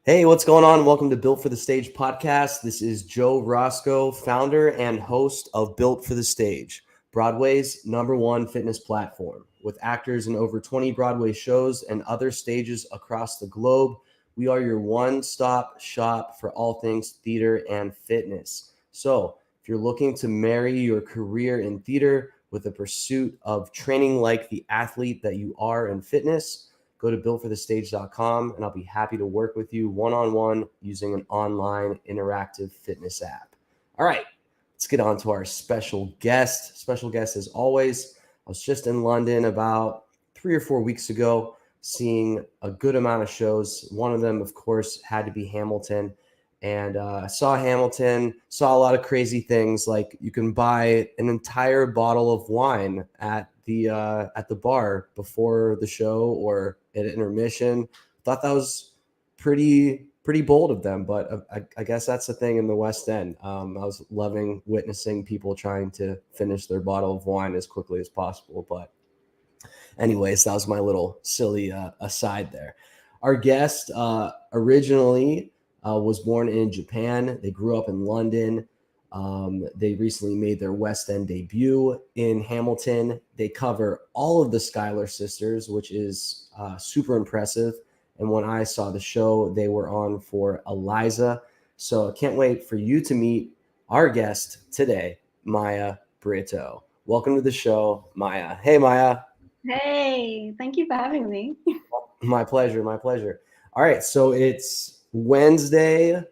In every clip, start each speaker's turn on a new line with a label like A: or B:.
A: Hey, what's going on? Welcome to Built for the Stage podcast. This is Joe Roscoe, founder and host of Built for the Stage, Broadway's #1 fitness platform. With actors in over 20 Broadway shows and other stages across the globe, we are your one-stop shop for all things theater and fitness. So, if you're looking to marry your career in theater with the pursuit of training like the athlete that you are in fitness, go to builtforthestage.com and I'll be happy to work with you one-on-one using an online interactive fitness app. All right, let's get on to our special guest. Special guest as always. I was just in London about 3 or 4 weeks ago, seeing a good amount of shows. One of them, of course, had to be Hamilton. And I saw Hamilton, saw a lot of crazy things, like you can buy an entire bottle of wine at the bar before the show or at intermission. Thought that was pretty bold of them, but I guess that's the thing in the West End. I was loving witnessing people trying to finish their bottle of wine as quickly as possible. But anyways, that was my little silly aside there. Our guest originally was born in Japan. They grew up in London. They recently made their West End debut in Hamilton. They cover all of the Schuyler sisters, which is super impressive. And when I saw the show, they were on for Eliza. So I can't wait for you to meet our guest today, Maya Britto. Welcome to the show, Maya. Hey, Maya.
B: Hey, thank you for having me.
A: My pleasure. My pleasure. All right. So it's Wednesday.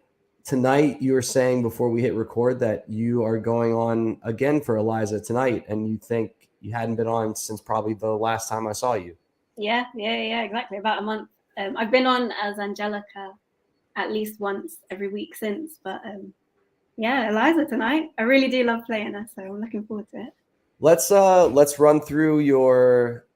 A: Tonight, you were saying before we hit record that you are going on again for Eliza tonight, and you think you hadn't been on since probably the last time I saw you.
B: Yeah, exactly. About a month. I've been on as Angelica at least once every week since, but yeah, Eliza tonight. I really do love playing her, so I'm looking forward to it.
A: Let's run through your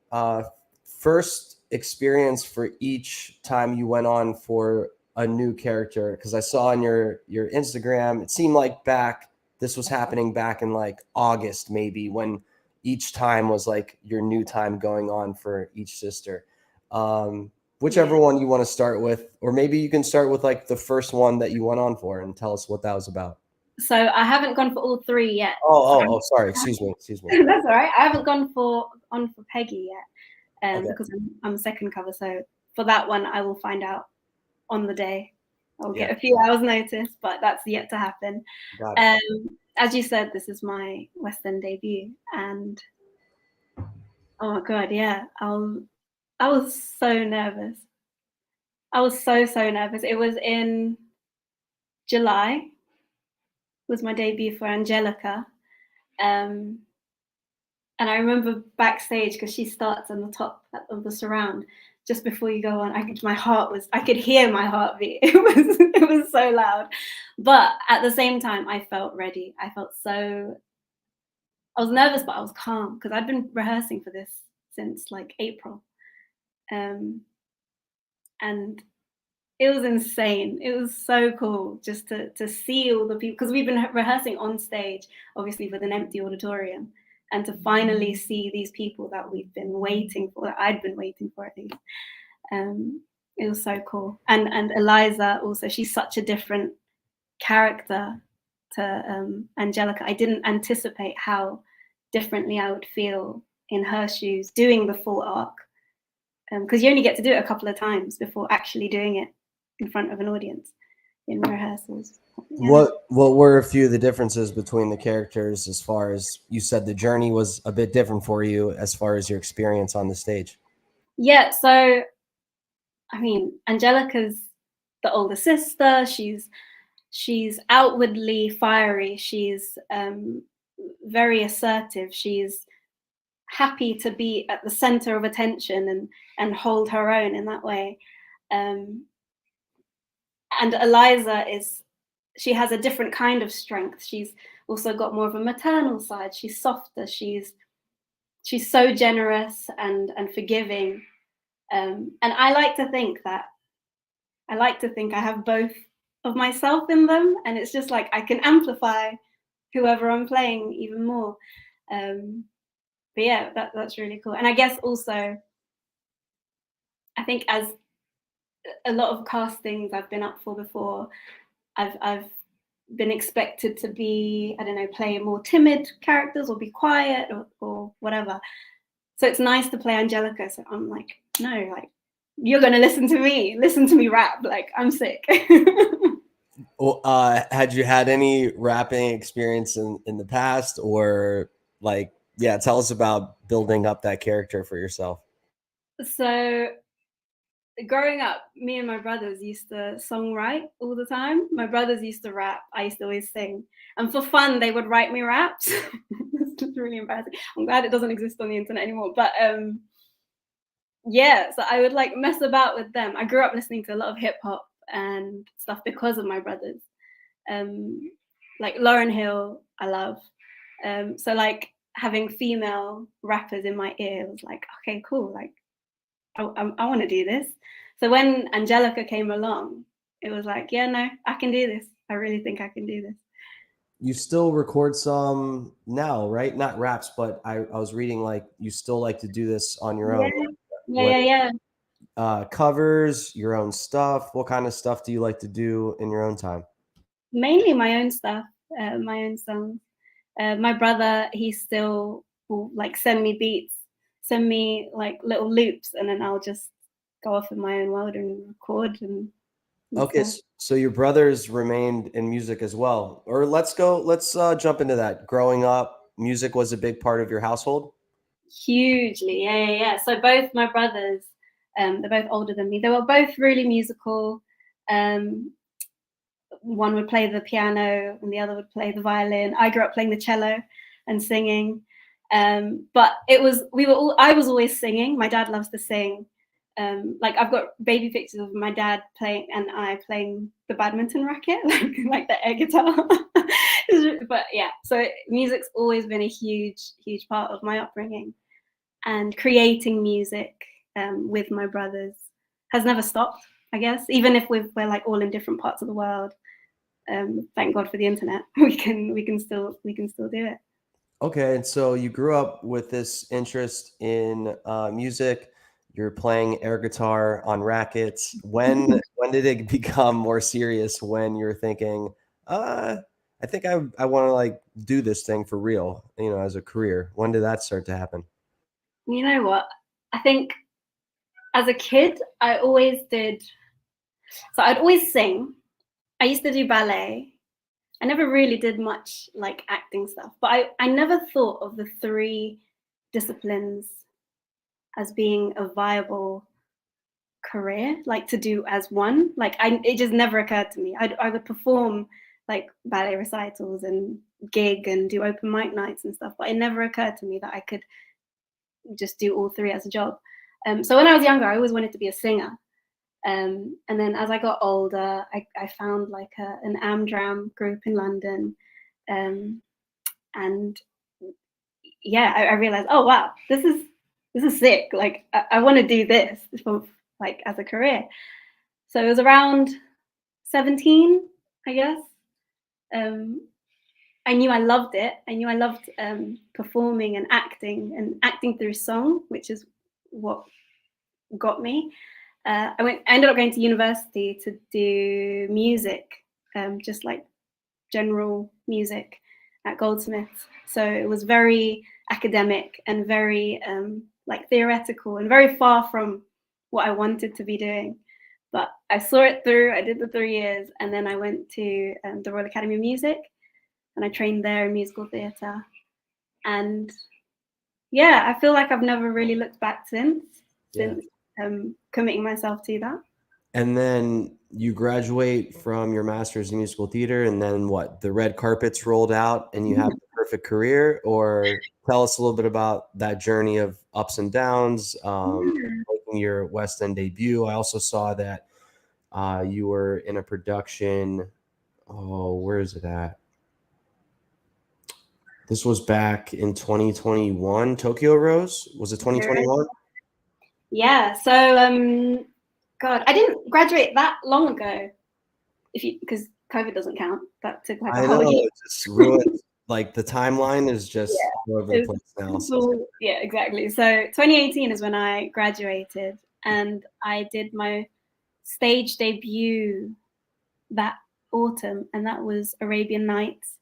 A: first experience for each time you went on for a new character, because I saw on your Instagram it seemed like back this was happening back in like August maybe, when each time was like your new time going on for each sister. Whichever
B: Yeah.
A: one you want to start with, or maybe you can start with like the first one that you went on for and tell us what that was about.
B: So I haven't gone for all three yet. So
A: Oh, sorry. Excuse me.
B: that's all right. I haven't gone for Peggy yet,
A: Okay,
B: because I'm second cover. So for that one, I will find out on the day. I'll
A: yeah,
B: get a few hours notice, but that's yet to happen.
A: got it.
B: Um, as you said, this is my West End debut, and oh my god, yeah, I was so nervous. I was so nervous. It was in July, was my debut for Angelica, um, and I remember backstage because she starts on the top of the surround. Just before you go on, I could hear my heartbeat. It was so loud, but at the same time, I felt ready. I was nervous, but I was calm because I'd been rehearsing for this since like April. Um, and it was insane. It was so cool just to see all the people, because we've been rehearsing on stage, obviously with an empty auditorium, and to finally see these people that we've been waiting for, that I'd been waiting for at least. Um, it was so cool. And Eliza also, she's such a different character to Angelica. I didn't anticipate how differently I would feel in her shoes doing the full arc, because you only get to do it a couple of times before actually doing it in front of an audience in rehearsals. Yeah.
A: What were a few of the differences between the characters, as far as you said the journey was a bit different for you as far as your experience on the stage?
B: Yeah. So, I mean, Angelica's the older sister. She's outwardly fiery. She's very assertive. She's happy to be at the center of attention and hold her own in that way. Um, and Eliza she has a different kind of strength. She's also got more of a maternal side. She's softer. She's so generous and forgiving. And I like to think I have both of myself in them, and it's just like I can amplify whoever I'm playing even more. But yeah, that's really cool. And I guess also, I think as a lot of castings I've been up for before. I've been expected to be, I don't know, play more timid characters or be quiet or whatever. So it's nice to play Angelica. So I'm like, no, like, you're gonna listen to me rap. Like, I'm sick.
A: Well, had you had any rapping experience in the past, or like, yeah, tell us about building up that character for yourself.
B: So growing up, me and my brothers used to songwrite all the time. My brothers used to rap. I used to always sing. And for fun, they would write me raps. It's really embarrassing. I'm glad it doesn't exist on the internet anymore. But yeah, so I would like mess about with them. I grew up listening to a lot of hip hop and stuff because of my brothers. Like Lauryn Hill, I love. So like having female rappers in my ear was like, okay, cool. Like I want to do this. So when Angelica came along, it was like, yeah, no, I can do this. I really think I can do this.
A: You still record some now, right? Not raps, but I was reading like you still like to do this on your
B: Yeah,
A: own.
B: yeah,
A: What
B: yeah, yeah.
A: covers, your own stuff? What kind of stuff do you like to do in your own time?
B: Mainly my own stuff, my own songs. My brother, he still will like send me beats, send me like little loops, and then I'll just go off in my own world and record and
A: Okay,
B: stuff.
A: so your brothers remained in music as well. Or let's jump into that. Growing up, music was a big part of your household?
B: Hugely, yeah, yeah, yeah. So both my brothers, they're both older than me. They were both really musical. Um, One would play the piano and the other would play the violin. I grew up playing the cello and singing. But it was I was always singing. My dad loves to sing. Like I've got baby pictures of my dad playing and I playing the badminton racket, like the air guitar. But yeah, so music's always been a huge, huge part of my upbringing, and creating music with my brothers has never stopped. I guess even if we're like all in different parts of the world, thank God for the internet. We can still do it.
A: Okay, and so you grew up with this interest in music. You're playing air guitar on rackets. When did it become more serious? When you're thinking, uh, I think I want to like do this thing for real, as a career. When did that start to happen?
B: You know what? I think as a kid, I always did. So I'd always sing. I used to do ballet. I never really did much like acting stuff, but I never thought of the three disciplines as being a viable career, like to do as one. Like it just never occurred to me. I would perform like ballet recitals and gig and do open mic nights and stuff, but it never occurred to me that I could just do all three as a job. So when I was younger, I always wanted to be a singer. And then as I got older, I found like an Amdram group in London. And yeah, I realized, oh wow, this is sick. Like I want to do this for like as a career. So it was around 17, I guess. Um, I knew I loved it. I knew I loved performing and acting through song, which is what got me. I ended up going to university to do music, just like general music at Goldsmiths. So it was very academic and very like theoretical and very far from what I wanted to be doing. But I saw it through. I did the 3 years, and then I went to the Royal Academy of Music, and I trained there in musical theatre. And yeah, I feel like I've never really looked back
A: Yeah.
B: since committing myself to that.
A: And then you graduate from your master's in musical theater, and then what? The red carpets rolled out, and you have the perfect career. Or tell us a little bit about that journey of ups and downs,
B: Yeah.
A: making your West End debut. I also saw that you were in a production. Oh, where is it at? This was back in 2021. Tokyo Rose. Was it 2021?
B: Yeah. So, God, I didn't graduate that long ago. Because COVID doesn't count. That took like a
A: I
B: whole
A: know
B: year.
A: it just ruined. Like the timeline is just all over the
B: It's,
A: place now.
B: it's all, yeah, exactly. So 2018 is when I graduated, and I did my stage debut that autumn, and that was Arabian Nights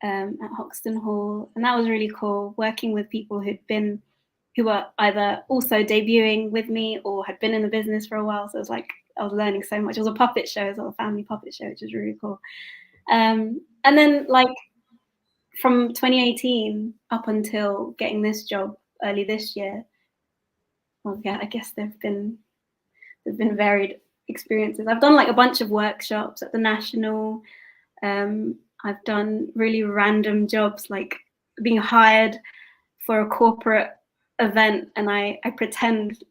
B: at Hoxton Hall, and that was really cool, working with people who were either also debuting with me or had been in the business for a while. So it was like I was learning so much. It was a puppet show as well, a family puppet show, which was really cool. And then like from 2018 up until getting this job early this year, well, yeah, I guess there've been varied experiences. I've done like a bunch of workshops at the National. I've done really random jobs, like being hired for a corporate event, and I pretend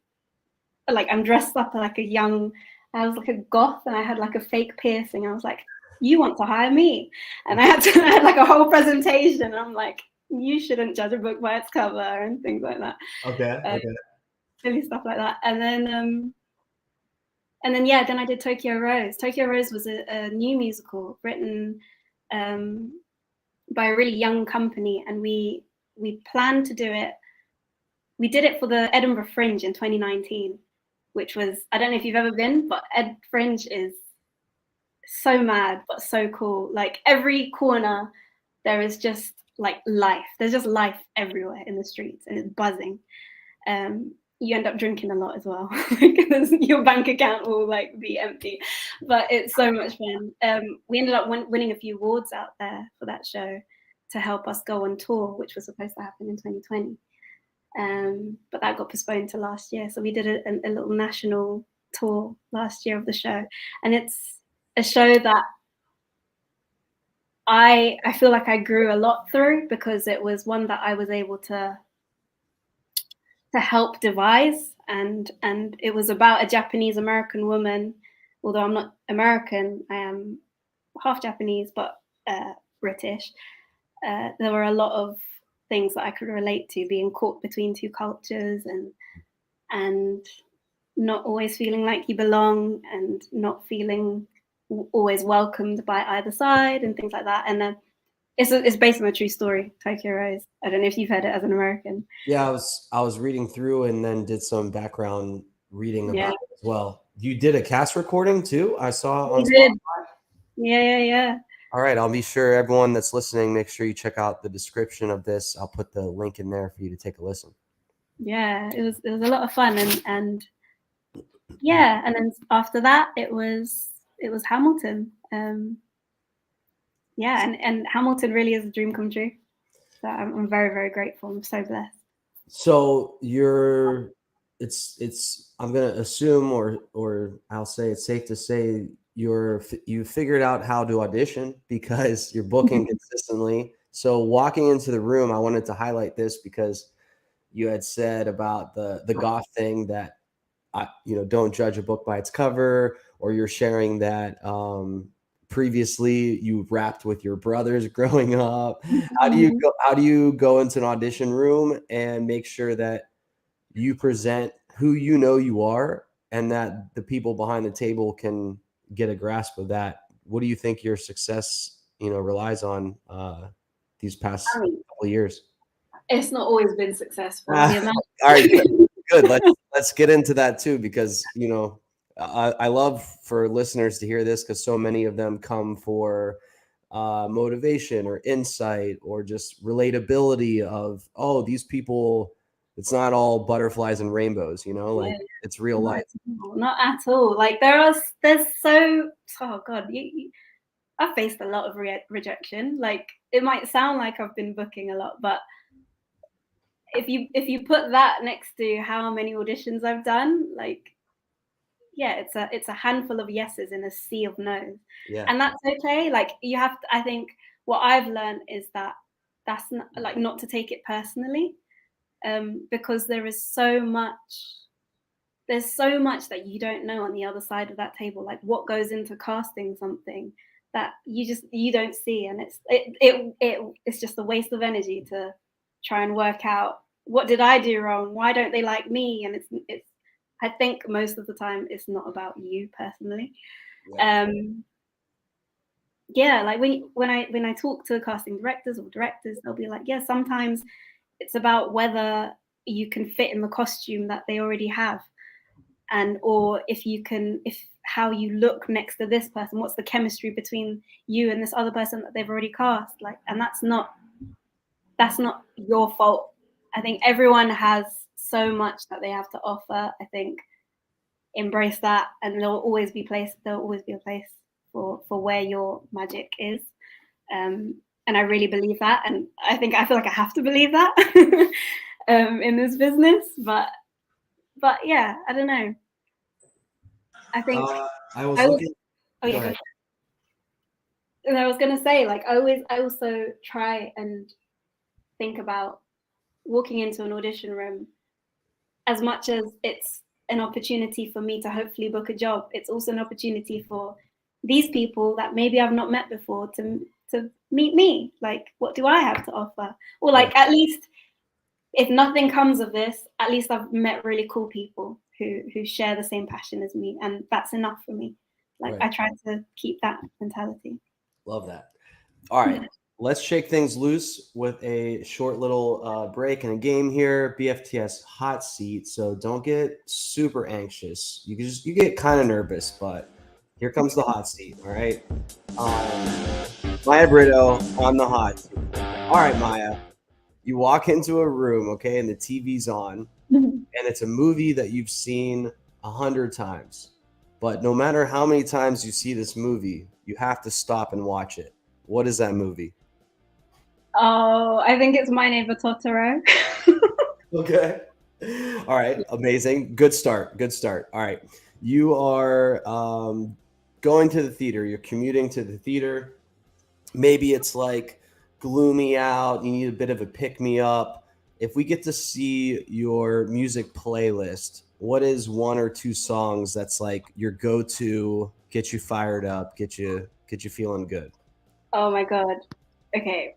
B: like I'm dressed up like I was like a goth, and I had like a fake piercing. I was like, you want to hire me? And I had like a whole presentation. And I'm like, you shouldn't judge a book by its cover and things like that.
A: Okay.
B: Silly stuff like that. And then yeah, then I did Tokyo Rose. Tokyo Rose was a new musical written by a really young company, and we planned to do it. We did it for the Edinburgh Fringe in 2019, which was, I don't know if you've ever been, but Ed Fringe is so mad but so cool. Like every corner there is just like life. There's just life everywhere in the streets, and it's buzzing. You end up drinking a lot as well because your bank account will like be empty, but it's so much fun. We ended up winning a few awards out there for that show to help us go on tour, which was supposed to happen in 2020, but that got postponed to last year. So we did a little national tour last year of the show, and it's a show that I feel like I grew a lot through, because it was one that I was able to help devise, and it was about a Japanese American woman. Although I'm not American, I am half Japanese, but British. There were a lot of things that I could relate to, being caught between two cultures, and not always feeling like you belong, and not feeling always welcomed by either side, and things like that. And it's based on a true story, Tokyo Rose. I don't know if you've heard it as an American.
A: Yeah, I was reading through and then did some background reading about it as well. You did a cast recording too? I saw on
B: did.
A: Spotify.
B: Yeah.
A: All right, I'll be sure everyone that's listening, make sure you check out the description of this. I'll put the link in there for you to take a listen.
B: Yeah, it was a lot of fun, and yeah, and then after that it was Hamilton. Yeah, and Hamilton really is a dream come true. So I'm very, very grateful. I'm so blessed.
A: So it's I'm gonna assume, or I'll say it's safe to say you figured out how to audition because you're booking consistently. So walking into the room, I wanted to highlight this because you had said about the goth thing, that don't judge a book by its cover, or you're sharing that previously you rapped with your brothers growing up. How do you go into an audition room and make sure that you present who you are, and that the people behind the table can get a grasp of that? What do you think your success relies on these past couple of years?
B: It's not always been successful.
A: All right, good. Let's get into that too, because I love for listeners to hear this, because so many of them come for motivation or insight or just relatability of, oh, these people, it's not all butterflies and rainbows, like it's real life.
B: Not at all. Like there's so, oh God, I've faced a lot of rejection. Like it might sound like I've been booking a lot, but if you put that next to how many auditions I've done, like, yeah, it's a handful of yeses in a sea of no's.
A: Yeah.
B: And that's okay. Like you have to, I think what I've learned is that that's not, like, not to take it personally, because there's so much that you don't know on the other side of that table, like what goes into casting something that you don't see, and it's just a waste of energy to try and work out, what did I do wrong, why don't they like me? And it's I think most of the time it's not about you personally. Yeah, like when I talk to casting directors or directors, they'll be like, yeah, sometimes it's about whether you can fit in the costume that they already have, and or if how you look next to this person. What's the chemistry between you and this other person that they've already cast? Like, and that's not your fault. I think everyone has so much that they have to offer. I think embrace that, and there'll always be a place for where your magic is. And I really believe that, and I feel like I have to believe that in this business. But yeah, I don't know. I think
A: I was looking.
B: Oh yeah, go ahead. And I was gonna say, like, I also try and think about walking into an audition room. As much as it's an opportunity for me to hopefully book a job, it's also an opportunity for these people that maybe I've not met before to meet me. Like, what do I have to offer? Or like, at least if nothing comes of this, at least I've met really cool people who share the same passion as me, and that's enough for me. Like, I try to keep that mentality.
A: Love that. All right. Let's shake things loose with a short little break and a game here. BFTS hot seat. So don't get super anxious. You get kind of nervous, but here comes the hot seat. All right. Maya Britto on the hot seat. All right, Maya. You walk into a room, okay, and the TV's on, and it's a movie that you've seen 100 times. But no matter how many times you see this movie, you have to stop and watch it. What is that movie?
B: Oh, I think it's My Neighbor Totoro.
A: Okay. All right. Amazing. Good start. All right. You are going to the theater. You're commuting to the theater. Maybe it's like gloomy out. You need a bit of a pick-me-up. If we get to see your music playlist, what is one or two songs that's like your go-to, get you fired up, get you feeling good?
B: Oh my God. Okay.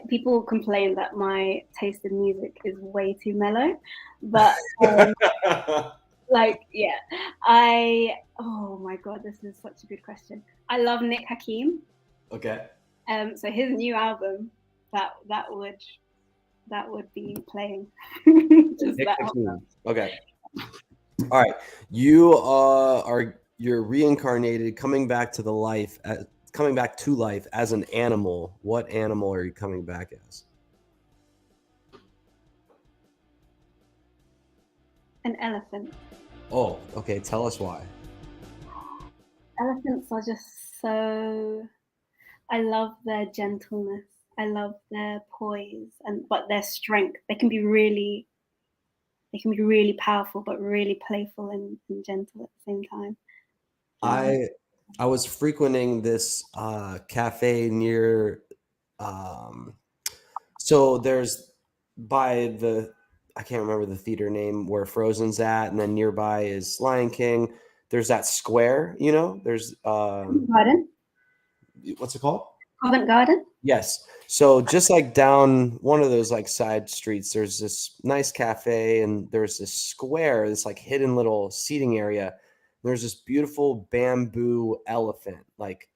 B: People complain that my taste in music is way too mellow, but like, yeah, oh my God, this is such a good question. I love Nick Hakim.
A: Okay.
B: So his new album, that would be playing. Just that album.
A: Okay. All right. You're reincarnated, coming back to life as an animal. What animal are you coming back as?
B: An elephant.
A: Oh, okay. Tell us why.
B: Elephants are just so, I love their gentleness. I love their poise but their strength. They can be really powerful, but really playful and gentle at the same time.
A: I was frequenting this cafe near, so there's by I can't remember the theater name where Frozen's at, and then nearby is Lion King. There's that square, there's
B: Garden.
A: What's it called?
B: Covent Garden.
A: Yes. So just like down one of those like side streets, there's this nice cafe, and there's this square, this like hidden little seating area. There's this beautiful bamboo elephant, like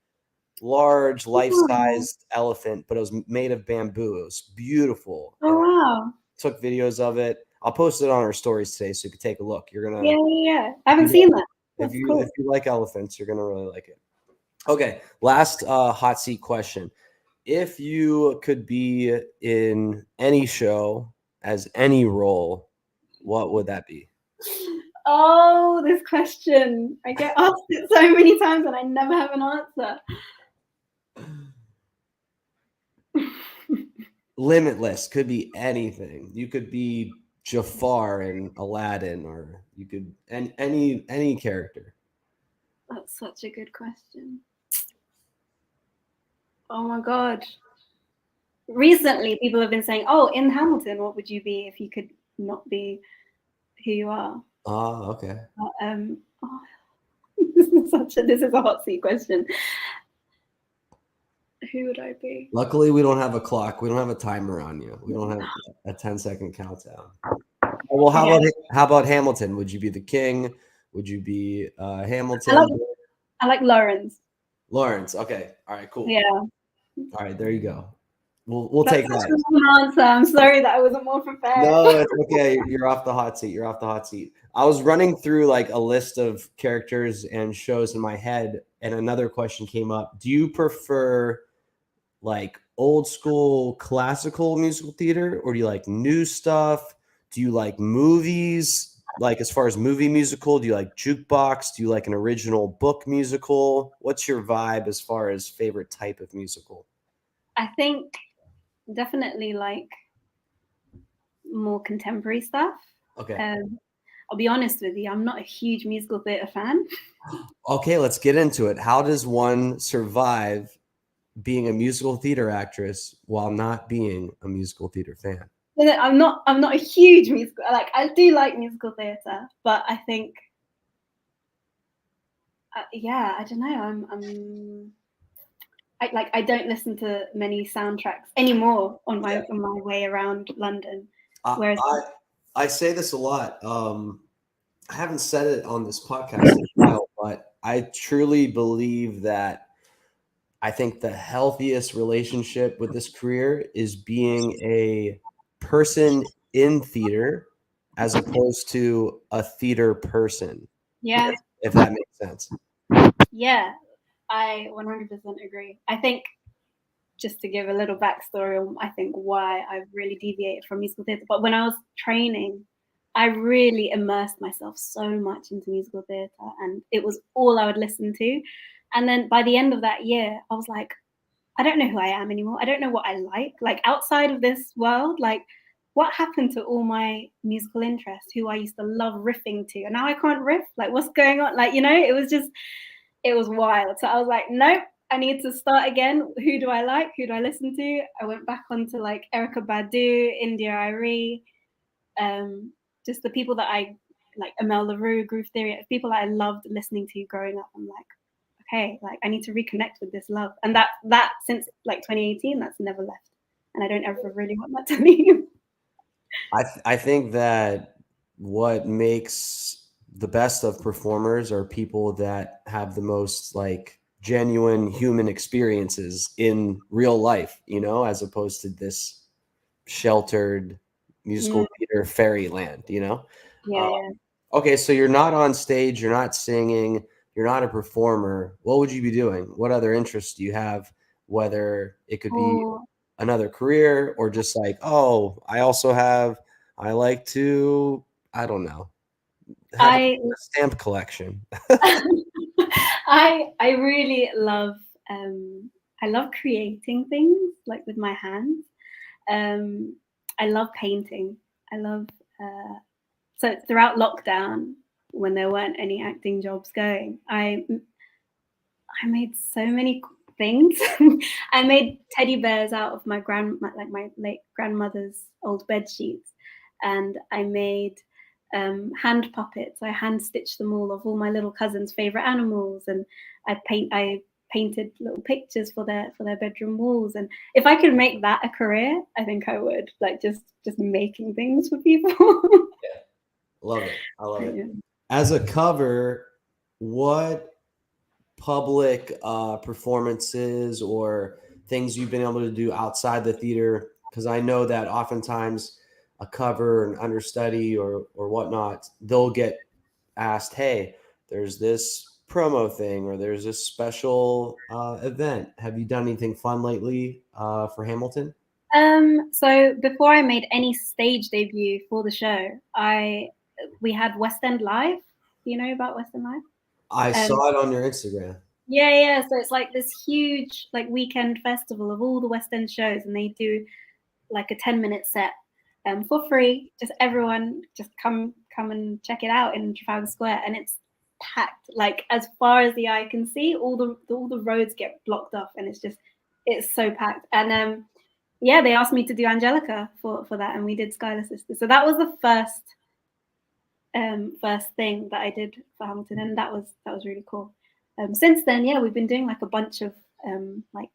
A: large life-sized elephant, but it was made of bamboo. It was beautiful.
B: Oh, wow.
A: Took videos of it. I'll post it on our stories today so you can take a look. You're gonna
B: Yeah. I haven't seen that.
A: If you like elephants, you're gonna really like it. Okay, last hot seat question. If you could be in any show as any role, what would that be?
B: Oh, this question. I get asked it so many times and I never have an answer.
A: Limitless, could be anything. You could be Jafar in Aladdin, or you could any character.
B: That's such a good question. Oh my God. Recently, people have been saying, "Oh, in Hamilton, what would you be if you could not be who you are?"
A: Oh, okay.
B: This is a hot seat question. Who would I be?
A: Luckily, we don't have a clock. We don't have a timer on you. We don't have a 10-second countdown. Well, how about Hamilton? Would you be the king? Would you be Hamilton?
B: I like Lawrence.
A: Lawrence. Okay. All right. Cool.
B: Yeah.
A: All right. There you go. We'll
B: That's
A: take
B: such
A: that.
B: a long answer. I'm sorry that I wasn't more prepared.
A: No, it's okay. You're off the hot seat. You're off the hot seat. I was running through like a list of characters and shows in my head, and another question came up. Do you prefer like old school classical musical theater, or do you like new stuff? Do you like movies? Like as far as movie musical, do you like jukebox? Do you like an original book musical? What's your vibe as far as favorite type of musical?
B: I think definitely like more contemporary stuff.
A: Okay.
B: Um, I'll be honest with you, I'm not a huge musical theatre fan.
A: Okay, let's get into it. How does one survive being a musical theater actress while not being a musical theater fan?
B: I'm not a huge musical. Like I do like musical theatre, but I think, yeah, I don't know. I don't listen to many soundtracks anymore
A: Yeah.
B: on my way around London.
A: I,
B: Whereas,
A: I I say this a lot. I haven't said it on this podcast in a while, but I truly believe that I think the healthiest relationship with this career is being a person in theater as opposed to a theater person,
B: yeah,
A: if that makes sense.
B: yeah, I 100% agree. I think just to give a little backstory on I think why I've really deviated from musical theatre. But when I was training, I really immersed myself so much into musical theatre, and it was all I would listen to. And then by the end of that year, I was like, I don't know who I am anymore. I don't know what I like. Like outside of this world, like what happened to all my musical interests, who I used to love riffing to, and now I can't riff. Like what's going on? Like it was just it was wild. So I was like, nope, I need to start again. Who do I like? Who do I listen to? I went back onto like Erica Badu, India Arie, um, just the people that I like, Amel Larue, Groove Theory, people that I loved listening to growing up. I'm like, okay, like I need to reconnect with this love, and that since like 2018, that's never left, and I don't ever really want that to leave.
A: I think that what makes the best of performers are people that have the most like genuine human experiences in real life, as opposed to this sheltered
B: Mm,
A: musical theater fairyland.
B: yeah,
A: Uh,
B: yeah.
A: okay, so you're not on stage, you're not singing, you're not a performer. What would you be doing? What other interests do you have? Whether it could be
B: Or
A: another career or just like, oh, I like to, I don't know, have a
B: I
A: stamp collection.
B: I really love I love creating things like with my hands. Um, I love painting. I love so throughout lockdown when there weren't any acting jobs going, I made so many things. I made teddy bears out of my late grandmother's old bed sheets, and I made hand puppets. I hand stitched them all my little cousins' favorite animals, and I painted little pictures for their bedroom walls. And if I could make that a career, I think I would. Like just making things for people.
A: Love it. I love it.
B: Yeah.
A: As a cover, what public performances or things you've been able to do outside the theater? Because I know that oftentimes a cover, an understudy, or whatnot, they'll get asked, "Hey, there's this promo thing, or there's this special event. Have you done anything fun lately for Hamilton?"
B: So before I made any stage debut for the show, I we had West End Live. Do you know about West End Live?
A: I
B: Um,
A: saw it on your Instagram.
B: yeah, yeah. So it's like this huge like weekend festival of all the West End shows, and they do like a 10-minute set for free. Just everyone just come and check it out in Trafalgar Square, and it's packed. Like as far as the eye can see, all the roads get blocked off, and it's so packed. And yeah, they asked me to do Angelica for that, and we did Schuyler Sisters. So that was the first thing that I did for Hamilton, and that was really cool. Since then, yeah, we've been doing like a bunch of like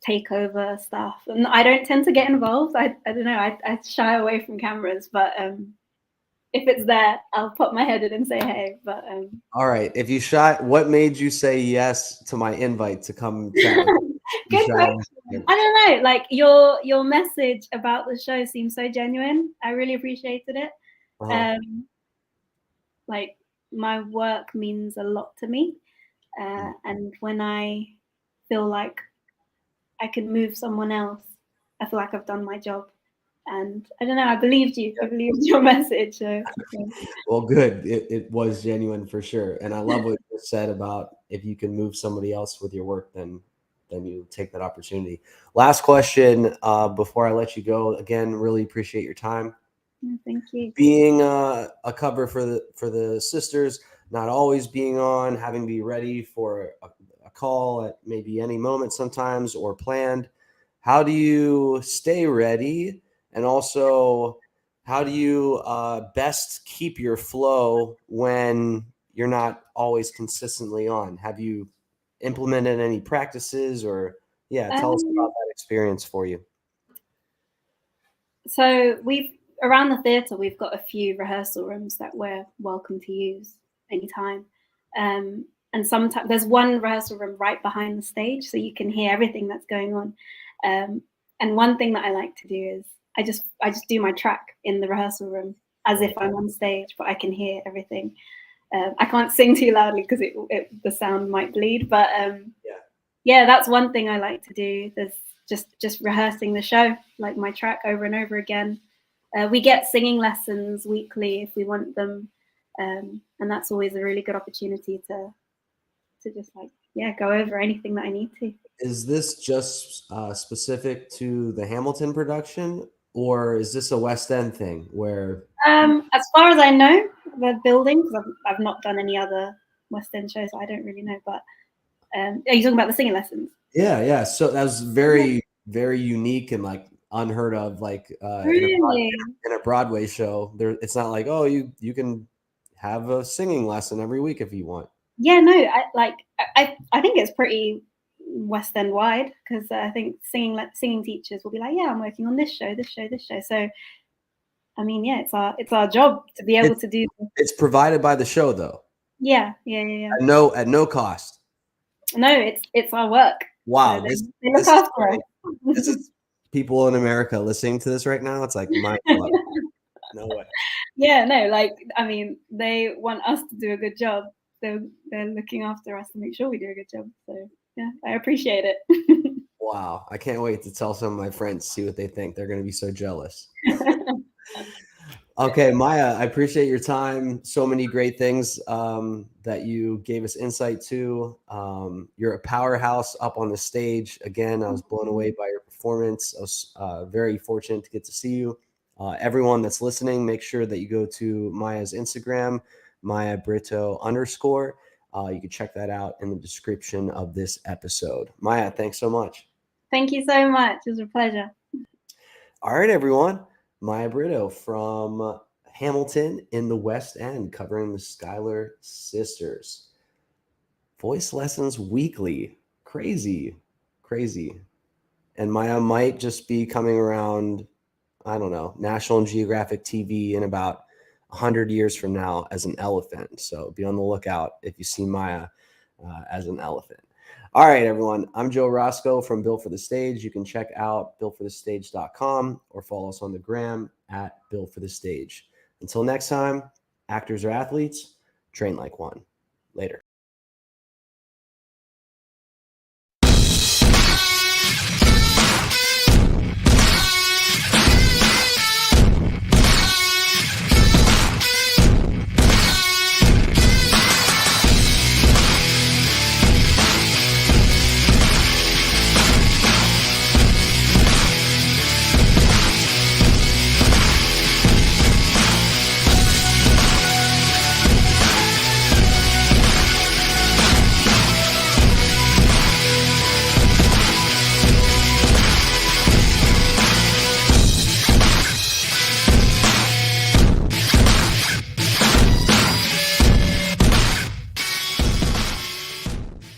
B: takeover stuff, and I don't tend to get involved. I don't know. I shy away from cameras, but if it's there, I'll pop my head in and say hey. But
A: All right. If you shot, what made you say yes to my invite to come chat with me?
B: Good question. I don't know. Like your message about the show seems so genuine. I really appreciated it. Like my work means a lot to me, and when I feel like I can move someone else, I feel like I've done my job. And I don't know. I believed you. I believed your message. So.
A: Well, good. It was genuine for sure, and I love what you said about if you can move somebody else with your work, then you take that opportunity. Last question before I let you go. Again, really appreciate your time.
B: Thank you.
A: Being a cover for the sisters, not always being on, having to be ready for a call at maybe any moment sometimes or planned. How do you stay ready? And also, how do you best keep your flow when you're not always consistently on? Have you implemented any practices or tell us about that experience for you.
B: So around the theatre, we've got a few rehearsal rooms that we're welcome to use anytime. And sometimes there's one rehearsal room right behind the stage, so you can hear everything that's going on. And one thing that I like to do is I just do my track in the rehearsal room as if I'm on stage, but I can hear everything. I can't sing too loudly because the sound might bleed, but yeah, that's one thing I like to do. There's just rehearsing the show, like my track over and over again. We get singing lessons weekly if we want them, and that's always a really good opportunity to just go over anything that I need to.
A: Is this just specific to the Hamilton production, or is this a West End thing where?
B: As far as I know, the building, because I've not done any other West End shows, so I don't really know. But are you talking about the singing lessons?
A: Yeah. So that was very, very unique and like unheard of. Like
B: really?
A: in a Broadway show, it's not like, oh, you can have a singing lesson every week if you want.
B: Yeah, no, I think it's pretty West End wide, because I think singing teachers will be like, yeah, I'm working on this show. So I mean, yeah, it's our job to be able to do.
A: It's provided by the show, though.
B: Yeah.
A: At no cost.
B: No, it's our work.
A: Wow,
B: so they look after us.
A: This is people in America listening to this right now. It's like my no way.
B: Yeah, no, like I mean, they want us to do a good job. They're looking after us to make sure we do a good job. So yeah, I appreciate it.
A: Wow, I can't wait to tell some of my friends, see what they think. They're going to be so jealous. Okay, Maya, I appreciate your time. So many great things that you gave us insight to. You're a powerhouse up on the stage. Again, I was blown away by your performance. I was very fortunate to get to see you. Everyone that's listening, make sure that you go to Maya's Instagram, Maya Britto _. You can check that out in the description of this episode. Maya, thanks so much.
B: Thank you so much. It was a pleasure.
A: All right, everyone. Maya Britto from Hamilton in the West End, covering the Schuyler sisters. Voice lessons weekly. Crazy. And Maya might just be coming around, I don't know, National Geographic TV in about 100 years from now as an elephant. So be on the lookout if you see Maya as an elephant. All right, everyone. I'm Joe Roscoe from Built for the Stage. You can check out builtforthestage.com or follow us on the gram at Built for the Stage. Until next time, actors or athletes, train like one. Later.